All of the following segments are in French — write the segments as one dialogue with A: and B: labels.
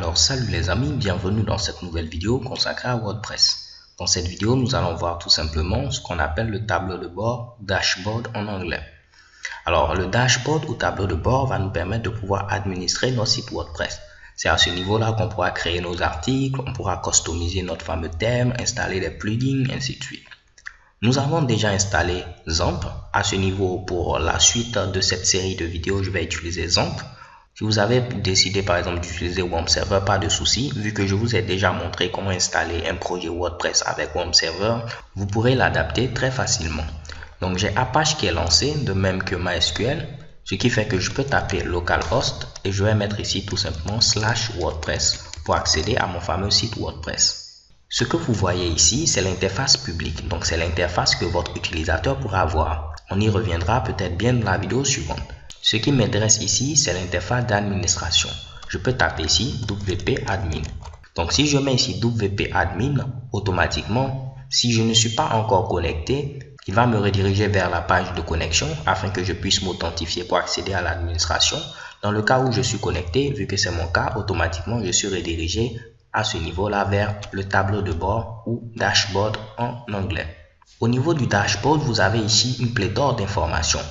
A: Alors salut les amis, bienvenue dans cette nouvelle vidéo consacrée à WordPress. Dans cette vidéo, nous allons voir tout simplement ce qu'on appelle le tableau de bord, dashboard en anglais. Alors le dashboard ou tableau de bord va nous permettre de pouvoir administrer nos sites WordPress. C'est à ce niveau-là qu'on pourra créer nos articles, on pourra customiser notre fameux thème, installer des plugins, ainsi de suite. Nous avons déjà installé XAMPP. À ce niveau, pour la suite de cette série de vidéos, je vais utiliser XAMPP. Si vous avez décidé par exemple d'utiliser WOM Server, pas de souci, vu que je vous ai déjà montré comment installer un projet WordPress avec WOM Server, vous pourrez l'adapter très facilement. Donc j'ai Apache qui est lancé, de même que MySQL, ce qui fait que je peux taper localhost et je vais mettre ici tout simplement /WordPress pour accéder à mon fameux site WordPress. Ce que vous voyez ici, c'est l'interface publique, donc c'est l'interface que votre utilisateur pourra voir. On y reviendra peut-être bien dans la vidéo suivante. Ce qui m'intéresse ici, c'est l'interface d'administration. Je peux taper ici WP Admin. Donc si je mets ici WP Admin, automatiquement, si je ne suis pas encore connecté, il va me rediriger vers la page de connexion afin que je puisse m'authentifier pour accéder à l'administration. Dans le cas où je suis connecté, vu que c'est mon cas, automatiquement je suis redirigé à ce niveau-là vers le tableau de bord ou dashboard en anglais. Au niveau du dashboard, vous avez ici une pléthore d'informations.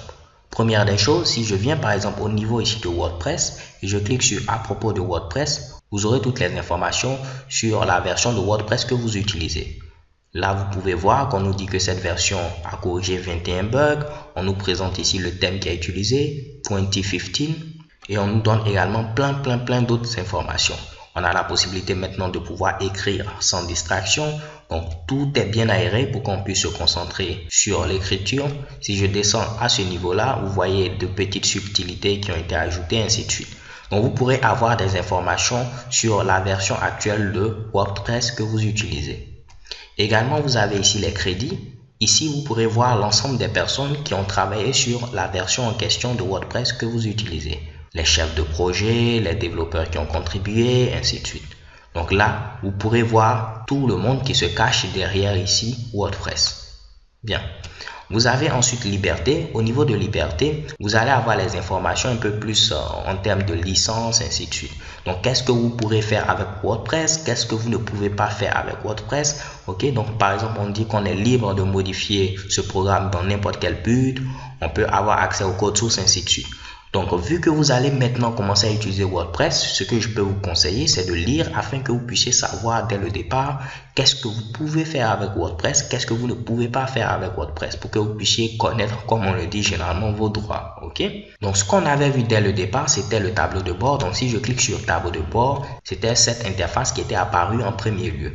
A: Première des choses, si je viens par exemple au niveau ici de WordPress et je clique sur à propos de WordPress, vous aurez toutes les informations sur la version de WordPress que vous utilisez. Là, vous pouvez voir qu'on nous dit que cette version a corrigé 21 bugs. On nous présente ici le thème qui est utilisé, 2015, et on nous donne également plein d'autres informations. On a la possibilité maintenant de pouvoir écrire sans distraction. Donc, tout est bien aéré pour qu'on puisse se concentrer sur l'écriture. Si je descends à ce niveau-là, vous voyez de petites subtilités qui ont été ajoutées, ainsi de suite. Donc, vous pourrez avoir des informations sur la version actuelle de WordPress que vous utilisez. Également, vous avez ici les crédits. Ici, vous pourrez voir l'ensemble des personnes qui ont travaillé sur la version en question de WordPress que vous utilisez. Les chefs de projet, les développeurs qui ont contribué, ainsi de suite. Donc là, vous pourrez voir tout le monde qui se cache derrière ici WordPress. Bien. Vous avez ensuite liberté. Au niveau de liberté, vous allez avoir les informations un peu plus en termes de licence, ainsi de suite. Donc, qu'est-ce que vous pourrez faire avec WordPress? Qu'est-ce que vous ne pouvez pas faire avec WordPress? Ok, donc par exemple, on dit qu'on est libre de modifier ce programme dans n'importe quel but. On peut avoir accès au code source, ainsi de suite. Donc, vu que vous allez maintenant commencer à utiliser WordPress, ce que je peux vous conseiller, c'est de lire afin que vous puissiez savoir dès le départ qu'est-ce que vous pouvez faire avec WordPress, qu'est-ce que vous ne pouvez pas faire avec WordPress pour que vous puissiez connaître, comme on le dit généralement, vos droits. Ok? Donc, ce qu'on avait vu dès le départ, c'était le tableau de bord. Donc, si je clique sur tableau de bord, c'était cette interface qui était apparue en premier lieu.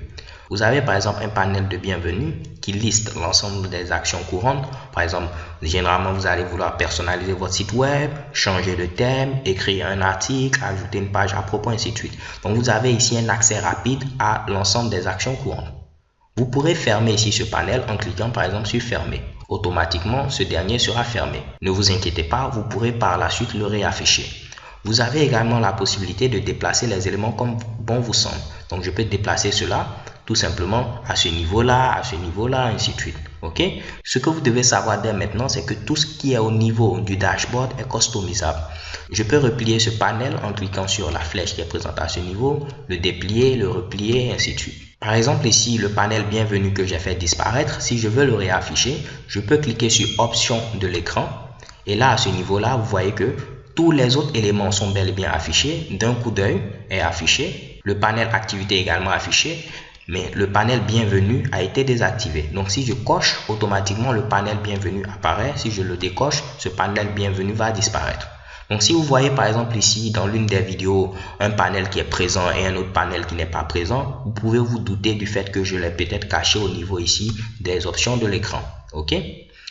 A: Vous avez par exemple un panel de bienvenue qui liste l'ensemble des actions courantes. Par exemple, généralement, vous allez vouloir personnaliser votre site web, changer de thème, écrire un article, ajouter une page à propos, ainsi de suite. Donc, vous avez ici un accès rapide à l'ensemble des actions courantes. Vous pourrez fermer ici ce panel en cliquant par exemple sur fermer. Automatiquement, ce dernier sera fermé. Ne vous inquiétez pas, vous pourrez par la suite le réafficher. Vous avez également la possibilité de déplacer les éléments comme bon vous semble. Donc, je peux déplacer cela tout simplement à ce niveau-là, ainsi de suite. Ok? Ce que vous devez savoir dès maintenant, c'est que tout ce qui est au niveau du dashboard est customisable. Je peux replier ce panel en cliquant sur la flèche qui est présente à ce niveau, le déplier, le replier, ainsi de suite. Par exemple, ici, le panel bienvenue que j'ai fait disparaître, si je veux le réafficher, je peux cliquer sur option de l'écran. Et là, à ce niveau-là, vous voyez que tous les autres éléments sont bel et bien affichés. D'un coup d'œil est affiché. Le panel activité est également affiché. Mais le panel bienvenue a été désactivé. Donc, si je coche, automatiquement, le panel bienvenue apparaît. Si je le décoche, ce panel bienvenue va disparaître. Donc, si vous voyez par exemple ici, dans l'une des vidéos, un panel qui est présent et un autre panel qui n'est pas présent, vous pouvez vous douter du fait que je l'ai peut-être caché au niveau ici des options de l'écran. Ok?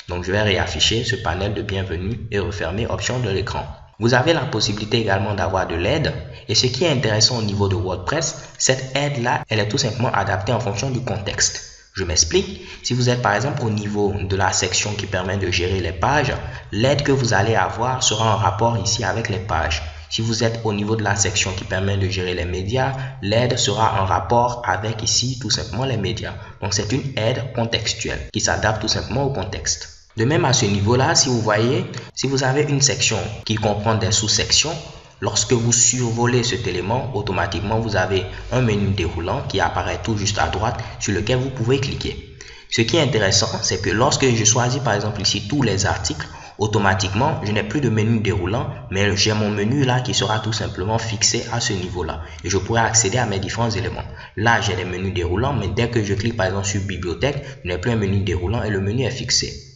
A: Donc, je vais réafficher ce panel de bienvenue et refermer options de l'écran. Vous avez la possibilité également d'avoir de l'aide. Et ce qui est intéressant au niveau de WordPress, cette aide-là, elle est tout simplement adaptée en fonction du contexte. Je m'explique. Si vous êtes par exemple au niveau de la section qui permet de gérer les pages, l'aide que vous allez avoir sera en rapport ici avec les pages. Si vous êtes au niveau de la section qui permet de gérer les médias, l'aide sera en rapport avec ici tout simplement les médias. Donc c'est une aide contextuelle qui s'adapte tout simplement au contexte. De même à ce niveau-là, si vous voyez, si vous avez une section qui comprend des sous-sections, Lorsque vous survolez cet élément, automatiquement, vous avez un menu déroulant qui apparaît tout juste à droite sur lequel vous pouvez cliquer. Ce qui est intéressant, c'est que lorsque je choisis par exemple ici tous les articles, automatiquement, je n'ai plus de menu déroulant, mais j'ai mon menu là qui sera tout simplement fixé à ce niveau-là. Et je pourrai accéder à mes différents éléments. Là, j'ai les menus déroulants, mais dès que je clique par exemple sur bibliothèque, je n'ai plus un menu déroulant et le menu est fixé.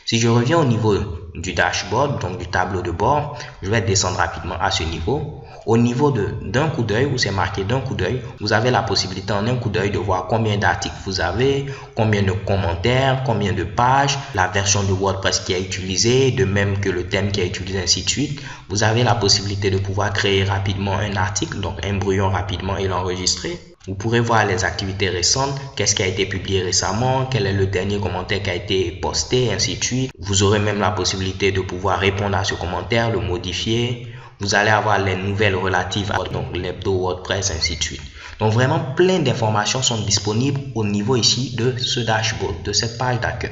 A: Si je reviens au niveau du dashboard, donc du tableau de bord, je vais descendre rapidement à ce niveau. Au niveau d'un coup d'œil, où c'est marqué d'un coup d'œil, vous avez la possibilité en un coup d'œil de voir combien d'articles vous avez, combien de commentaires, combien de pages, la version de WordPress qui est utilisée, de même que le thème qui est utilisé, ainsi de suite. Vous avez la possibilité de pouvoir créer rapidement un article, donc un brouillon rapidement et l'enregistrer. Vous pourrez voir les activités récentes, qu'est-ce qui a été publié récemment, quel est le dernier commentaire qui a été posté, ainsi de suite. Vous aurez même la possibilité de pouvoir répondre à ce commentaire, le modifier. Vous allez avoir les nouvelles relatives à l'hebdo WordPress, ainsi de suite. Donc vraiment, plein d'informations sont disponibles au niveau ici de ce dashboard, de cette page d'accueil.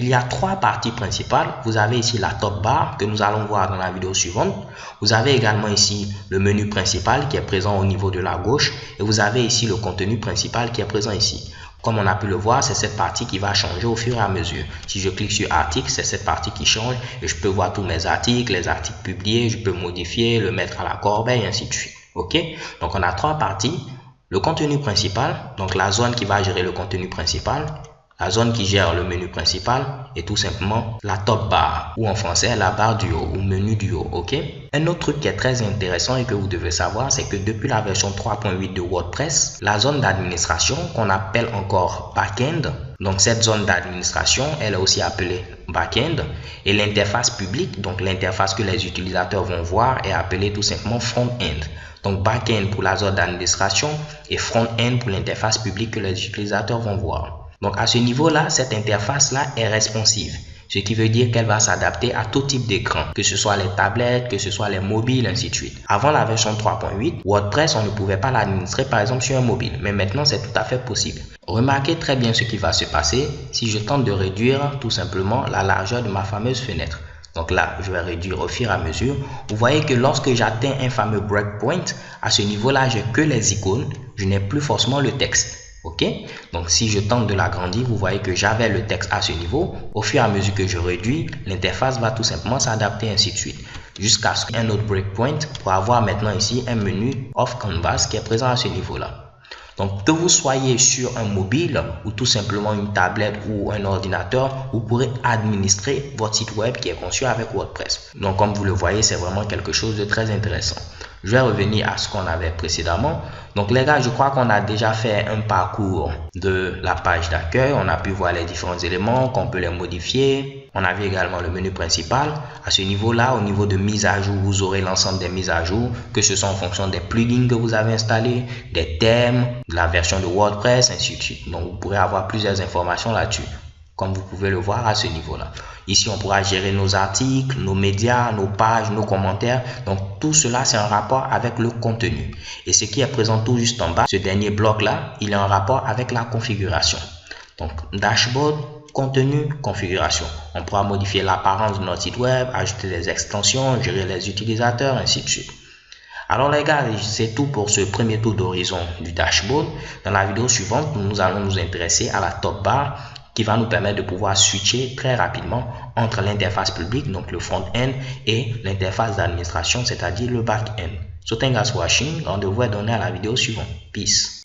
A: Il y a trois parties principales. Vous avez ici la top bar que nous allons voir dans la vidéo suivante. Vous avez également ici le menu principal qui est présent au niveau de la gauche. Et vous avez ici le contenu principal qui est présent ici. Comme on a pu le voir, c'est cette partie qui va changer au fur et à mesure. Si je clique sur article, c'est cette partie qui change et je peux voir tous mes articles, les articles publiés, je peux modifier, le mettre à la corbeille, ainsi de suite. Ok? Donc on a trois parties. Le contenu principal, donc la zone qui va gérer le contenu principal, la zone qui gère le menu principal et tout simplement la top bar ou en français la barre du haut ou menu du haut. Ok. Un autre truc qui est très intéressant et que vous devez savoir, c'est que depuis la version 3.8 de WordPress, la zone d'administration qu'on appelle encore backend, donc cette zone d'administration, elle est aussi appelée backend, et l'interface publique, donc l'interface que les utilisateurs vont voir, est appelée tout simplement front-end. Donc backend pour la zone d'administration et front-end pour l'interface publique que les utilisateurs vont voir. Donc à ce niveau-là, cette interface-là est responsive, ce qui veut dire qu'elle va s'adapter à tout type d'écran, que ce soit les tablettes, que ce soit les mobiles, ainsi de suite. Avant la version 3.8, WordPress, on ne pouvait pas l'administrer par exemple sur un mobile, mais maintenant c'est tout à fait possible. Remarquez très bien ce qui va se passer si je tente de réduire tout simplement la largeur de ma fameuse fenêtre. Donc là, je vais réduire au fur et à mesure. Vous voyez que lorsque j'atteins un fameux breakpoint, à ce niveau-là, j'ai que les icônes, je n'ai plus forcément le texte. Ok, donc si je tente de l'agrandir, vous voyez que j'avais le texte à ce niveau. Au fur et à mesure que je réduis, l'interface va tout simplement s'adapter, ainsi de suite, jusqu'à ce qu'un autre breakpoint pour avoir maintenant ici un menu off canvas qui est présent à ce niveau-là. Donc que vous soyez sur un mobile ou tout simplement une tablette ou un ordinateur, vous pourrez administrer votre site web qui est conçu avec WordPress. Donc comme vous le voyez, c'est vraiment quelque chose de très intéressant. Je vais revenir à ce qu'on avait précédemment. Donc les gars, je crois qu'on a déjà fait un parcours de la page d'accueil. On a pu voir les différents éléments, qu'on peut les modifier. On a vu également le menu principal. À ce niveau-là, au niveau de mise à jour, vous aurez l'ensemble des mises à jour, que ce soit en fonction des plugins que vous avez installés, des thèmes, de la version de WordPress, ainsi de suite. Donc vous pourrez avoir plusieurs informations là-dessus, comme vous pouvez le voir à ce niveau-là. Ici, on pourra gérer nos articles, nos médias, nos pages, nos commentaires. Donc, tout cela, c'est en rapport avec le contenu. Et ce qui est présent tout juste en bas, ce dernier bloc-là, il est en rapport avec la configuration. Donc, dashboard, contenu, configuration. On pourra modifier l'apparence de notre site web, ajouter des extensions, gérer les utilisateurs, ainsi de suite. Alors les gars, c'est tout pour ce premier tour d'horizon du dashboard. Dans la vidéo suivante, nous allons nous intéresser à la top bar, qui va nous permettre de pouvoir switcher très rapidement entre l'interface publique, donc le front-end, et l'interface d'administration, c'est-à-dire le back-end. So thanks for watching. Rendez-vous est donné à la vidéo suivante. Peace.